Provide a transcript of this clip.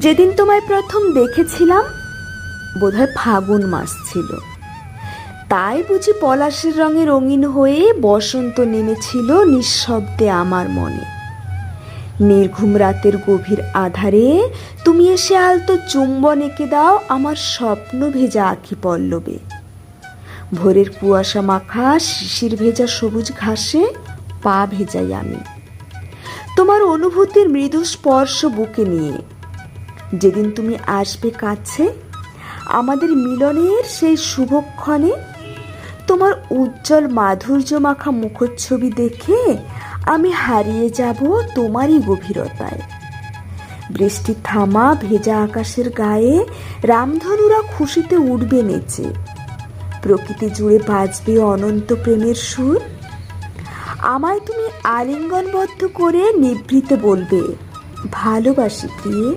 যেদিন তোমায় প্রথম দেখেছিলাম বোধহয় ফাগুন মাস ছিল, তাই বুঝি পলাশের রঙে রঙিন হয়ে বসন্ত নেমেছিল নিঃশব্দে আমার মনে। নির্ঘুম রাতের গভীর আধারে তুমি এসে আলতো চুম্বন এঁকে দাও আমার স্বপ্ন ভেজা আঁখি পল্লবে। ভোরের কুয়াশা মাখা শিশির ভেজা সবুজ ঘাসে পা ভেজাই আমি, তোমার অনুভূতির মৃদু স্পর্শ বুকে নিয়ে। যেদিন তুমি আসবে কাছে আমাদের মিলনের সেই শুভক্ষণে, তোমার উজ্জ্বল মাধুর্য মাখা মুখচ্ছবি দেখে আমি হারিয়ে যাব তোমারই গভীরতায়। বৃষ্টি থামা ভেজা আকাশের গায়ে রামধনুরা খুশিতে উঠবে নেচে, প্রকৃতি জুড়ে বাজবে অনন্ত প্রেমের সুর। আমায় তুমি আলিঙ্গনবদ্ধ করে নিভৃতে বলবে, ভালোবাসি প্রিয়ে।